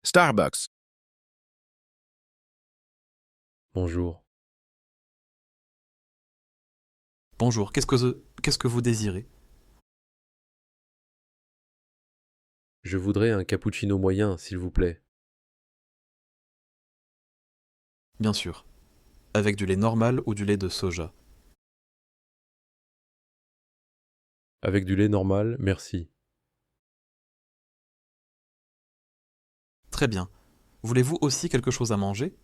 Starbucks. Bonjour. Bonjour, qu'est-ce que vous désirez? Je voudrais un cappuccino moyen, s'il vous plaît. Bien sûr. Avec du lait normal ou du lait de soja? Avec du lait normal, merci. Très bien. Voulez-vous aussi quelque chose à manger?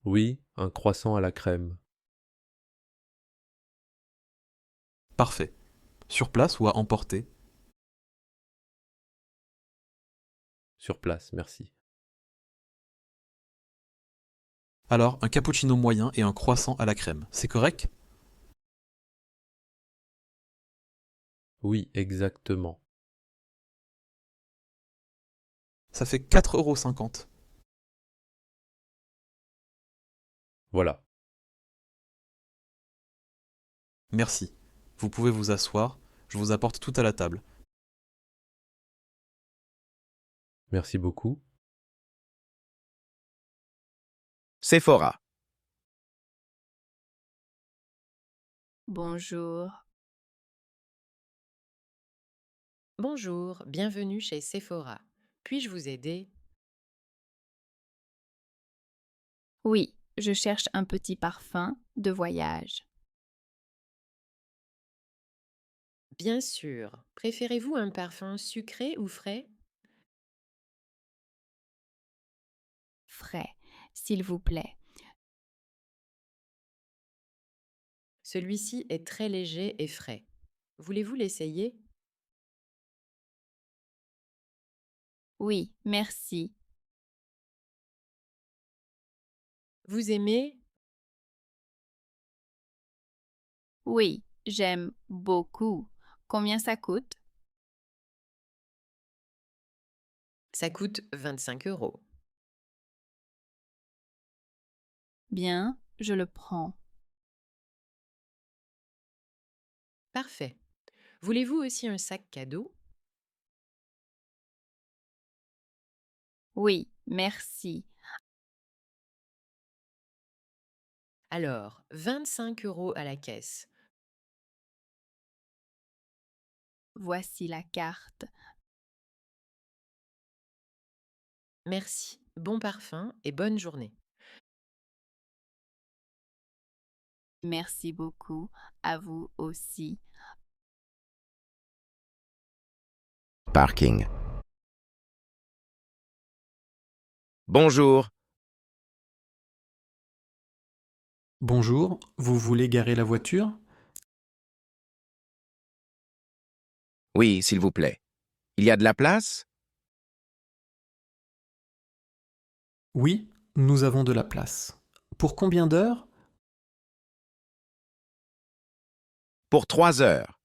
Oui, un croissant à la crème. Parfait. Sur place ou à emporter? Sur place, merci. Alors, un cappuccino moyen et un croissant à la crème, c'est correct? Oui, exactement. Ça fait 4,50 €. Voilà. Merci. Vous pouvez vous asseoir, je vous apporte tout à la table. Merci beaucoup. Sephora. Bonjour. Bonjour, bienvenue chez Sephora. Puis-je vous aider? Oui, je cherche un petit parfum de voyage. Bien sûr. Préférez-vous un parfum sucré ou frais? Frais, s'il vous plaît. Celui-ci est très léger et frais. Voulez-vous l'essayer? Oui, merci. Vous aimez? Oui, j'aime beaucoup. Combien ça coûte? Ça coûte 25 €. Bien, je le prends. Parfait. Voulez-vous aussi un sac cadeau? Oui, merci. Alors, 25 € à la caisse. Voici la carte. Merci. Bon parfum et bonne journée. Merci beaucoup. À vous aussi. Parking. Bonjour. Bonjour, vous voulez garer la voiture? Oui, s'il vous plaît. Il y a de la place? Oui, nous avons de la place. Pour combien d'heures? Pour 3 heures.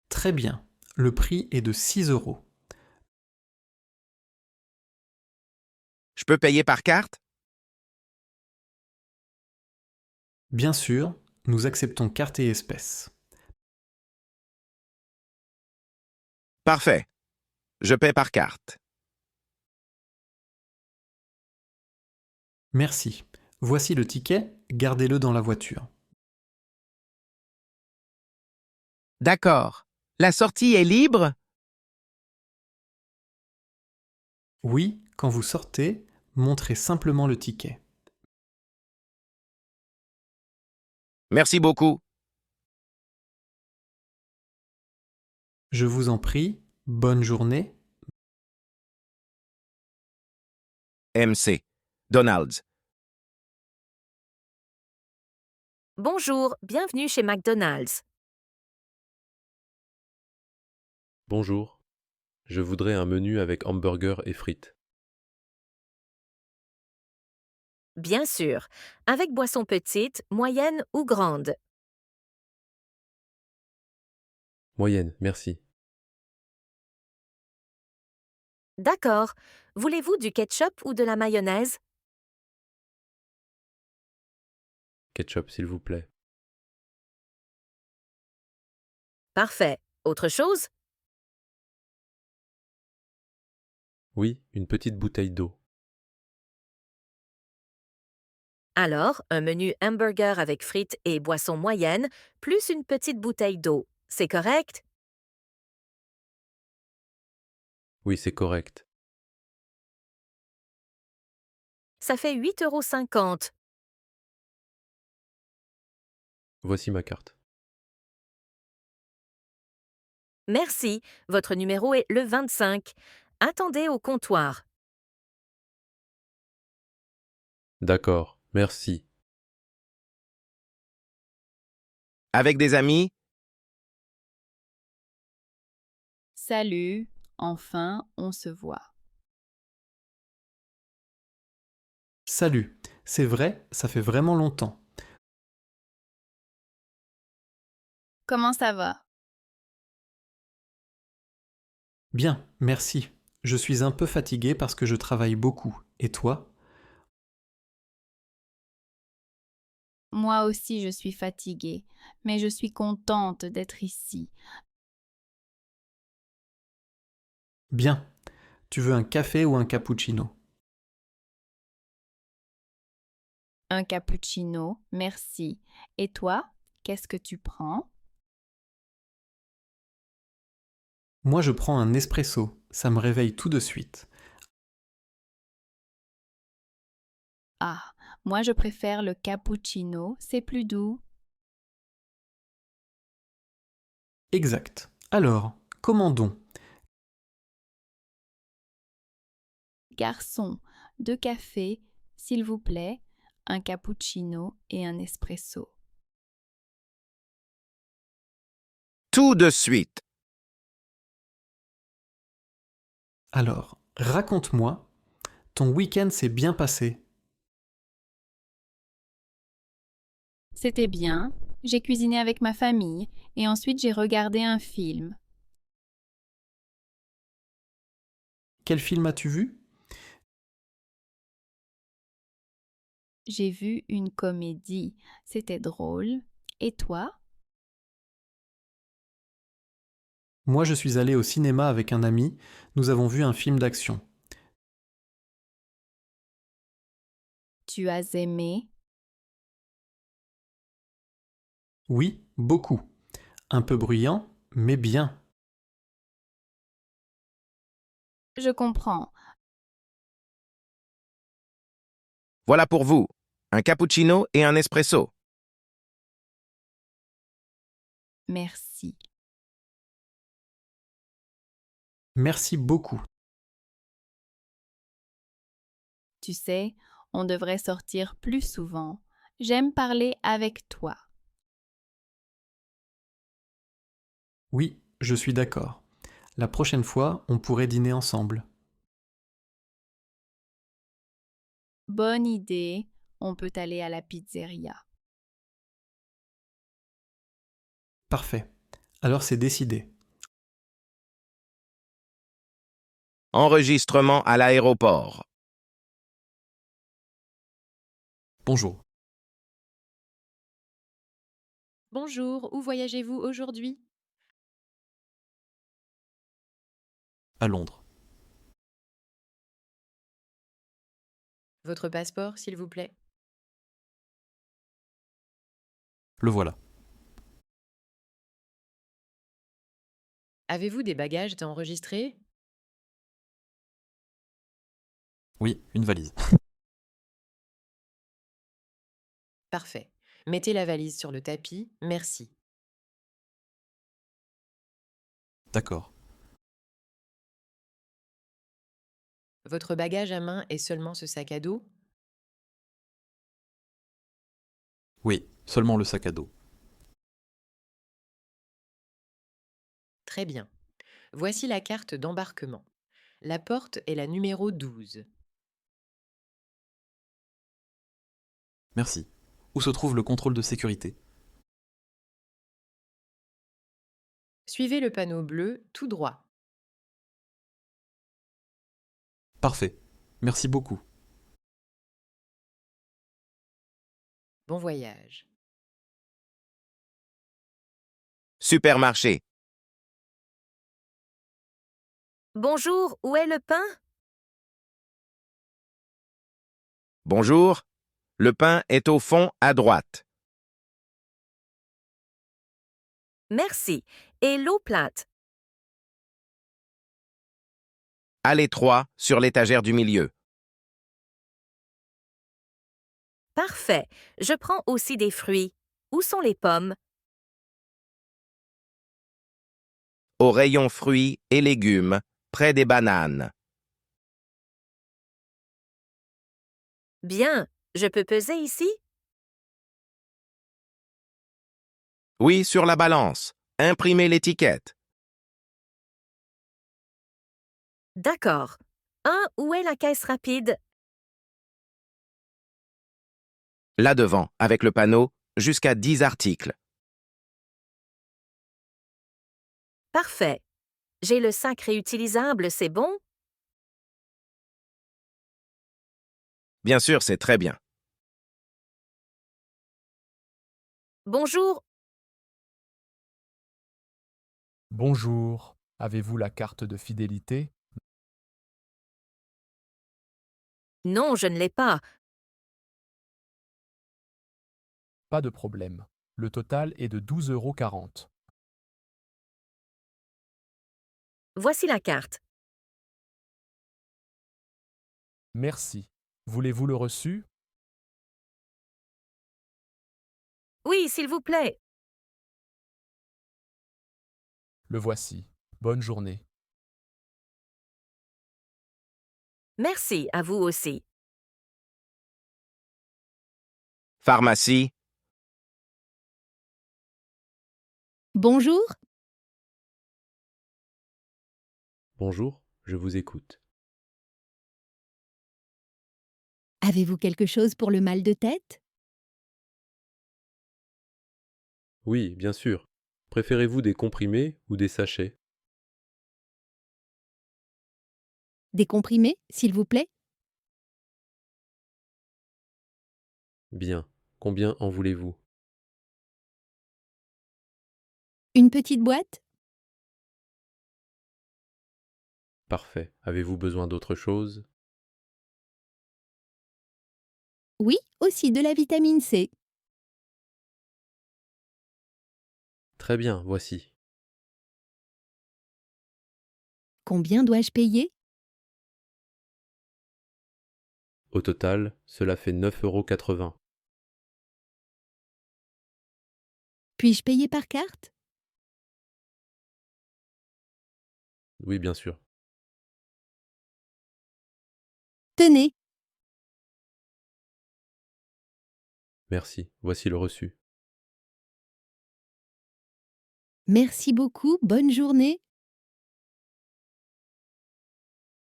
Très bien. Le prix est de 6 €. Je peux payer par carte? Bien sûr, nous acceptons carte et espèces. Parfait. Je paie par carte. Merci. Voici le ticket, gardez-le dans la voiture. D'accord. La sortie est libre? Oui, quand vous sortez, montrez simplement le ticket. Merci beaucoup. Je vous en prie, bonne journée. MC. Donald's. Bonjour, bienvenue chez McDonald's. Bonjour. Je voudrais un menu avec hamburger et frites. Bien sûr, avec boisson petite, moyenne ou grande. Moyenne, merci. D'accord. Voulez-vous du ketchup ou de la mayonnaise? Ketchup, s'il vous plaît. Parfait. Autre chose? Oui, une petite bouteille d'eau. Alors, un menu hamburger avec frites et boisson moyenne, plus une petite bouteille d'eau. C'est correct? Oui, c'est correct. Ça fait 8,50 €. Voici ma carte. Merci, votre numéro est le 25. Attendez au comptoir. D'accord, merci. Avec des amis? Salut, enfin, on se voit. Salut. C'est vrai, ça fait vraiment longtemps. Comment ça va? Bien, merci. Je suis un peu fatigué parce que je travaille beaucoup. Et toi? Moi aussi, je suis fatiguée, mais je suis contente d'être ici. Bien. Tu veux un café ou un cappuccino? Un cappuccino, merci. Et toi, qu'est-ce que tu prends? Moi, je prends un espresso. Ça me réveille tout de suite. Ah, moi je préfère le cappuccino, c'est plus doux. Exact. Alors, commandons. Garçon, 2 cafés, s'il vous plaît, un cappuccino et un espresso. Tout de suite. Alors, raconte-moi, ton week-end s'est bien passé. C'était bien, j'ai cuisiné avec ma famille et ensuite j'ai regardé un film. Quel film as-tu vu? J'ai vu une comédie, c'était drôle. Et toi? Moi, je suis allé au cinéma avec un ami. Nous avons vu un film d'action. Tu as aimé? Oui, beaucoup. Un peu bruyant, mais bien. Je comprends. Voilà pour vous. Un cappuccino et un espresso. Merci. Merci beaucoup. Tu sais, on devrait sortir plus souvent. J'aime parler avec toi. Oui, je suis d'accord. La prochaine fois, on pourrait dîner ensemble. Bonne idée, on peut aller à la pizzeria. Parfait. Alors c'est décidé. Enregistrement à l'aéroport. Bonjour. Bonjour, où voyagez-vous aujourd'hui? À Londres. Votre passeport, s'il vous plaît. Le voilà. Avez-vous des bagages à enregistrer? Oui, une valise. Parfait. Mettez la valise sur le tapis, merci. D'accord. Votre bagage à main est seulement ce sac à dos? Oui, seulement le sac à dos. Très bien. Voici la carte d'embarquement. La porte est la numéro 12. Merci. Où se trouve le contrôle de sécurité? Suivez le panneau bleu tout droit. Parfait. Merci beaucoup. Bon voyage. Supermarché. Bonjour, où est le pain? Bonjour. Le pain est au fond à droite. Merci. Et l'eau plate? À l'étroit, sur l'étagère du milieu. Parfait. Je prends aussi des fruits. Où sont les pommes? Au rayon fruits et légumes, près des bananes. Bien. Je peux peser ici? Oui, sur la balance. Imprimez l'étiquette. D'accord. Où est la caisse rapide? Là devant, avec le panneau, jusqu'à 10 articles. Parfait. J'ai le sac réutilisable, c'est bon? Bien sûr, c'est très bien. Bonjour. Bonjour, avez-vous la carte de fidélité? Non, je ne l'ai pas. Pas de problème. Le total est de 12,40 €. Voici la carte. Merci. Voulez-vous le reçu? Oui, s'il vous plaît. Le voici. Bonne journée. Merci, à vous aussi. Pharmacie, Bonjour, Bonjour, je vous écoute. avez-vous quelque chose pour le mal de tête? Oui, bien sûr. Préférez-vous des comprimés ou des sachets? Des comprimés, s'il vous plaît? Bien. Combien en voulez-vous? Une petite boîte? Parfait. Avez-vous besoin d'autre chose? Oui, aussi de la vitamine C. Très bien, voici. Combien dois-je payer? Au total, cela fait 9,80 €. Puis-je payer par carte? Oui, bien sûr. Tenez, Merci. Voici le reçu. merci beaucoup, bonne journée.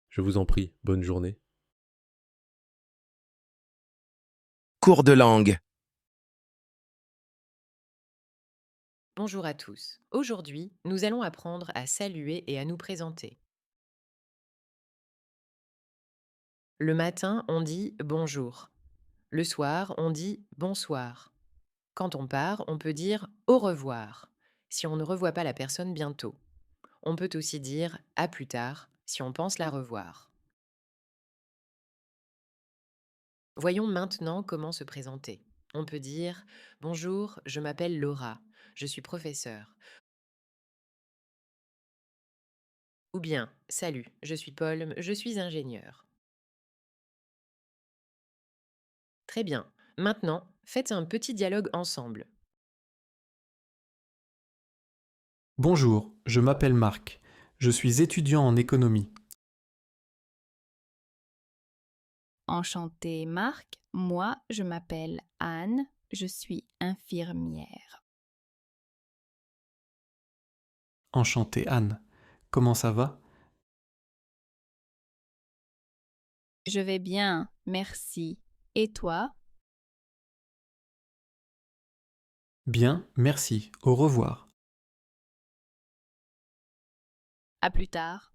Je vous en prie, bonne journée. cours de langue. Bonjour à tous. Aujourd'hui, nous allons apprendre à saluer et à nous présenter. Le matin, on dit bonjour. Le soir, on dit bonsoir. Quand on part, on peut dire au revoir si on ne revoit pas la personne bientôt. On peut aussi dire à plus tard si on pense la revoir. Voyons maintenant comment se présenter. On peut dire bonjour, je m'appelle Laura, je suis professeure. Ou bien salut, je suis Paul, je suis ingénieur. Très bien. Maintenant, faites un petit dialogue ensemble. Bonjour, je m'appelle Marc. Je suis étudiant en économie. Enchantée Marc, moi je m'appelle Anne, je suis infirmière. Enchanté Anne. Comment ça va? Je vais bien, merci. Et toi? Bien, merci. Au revoir. À plus tard.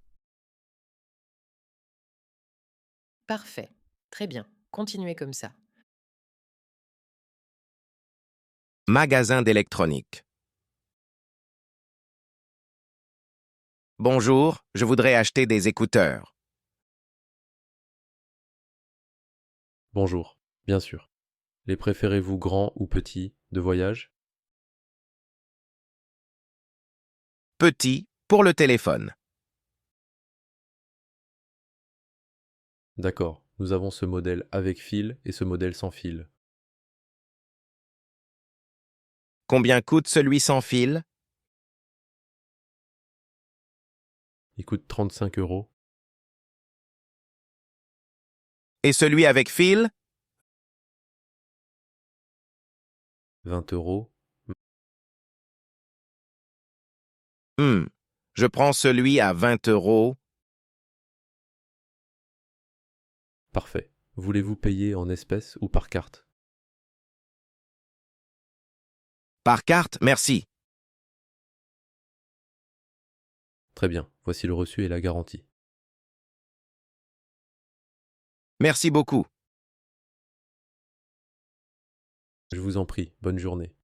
Parfait. Très bien. Continuez comme ça. Magasin d'électronique. Bonjour, je voudrais acheter des écouteurs. Bonjour, bien sûr. Les préférez-vous grands ou petits, de voyage? Petit, pour le téléphone. D'accord, nous avons ce modèle avec fil et ce modèle sans fil. Combien coûte celui sans fil? Il coûte 35 euros. Et celui avec fil? 20 euros. Je prends celui à 20 euros. Parfait. Voulez-vous payer en espèces ou par carte? Par carte, merci. Très bien, voici le reçu et la garantie. Merci beaucoup. Je vous en prie, bonne journée.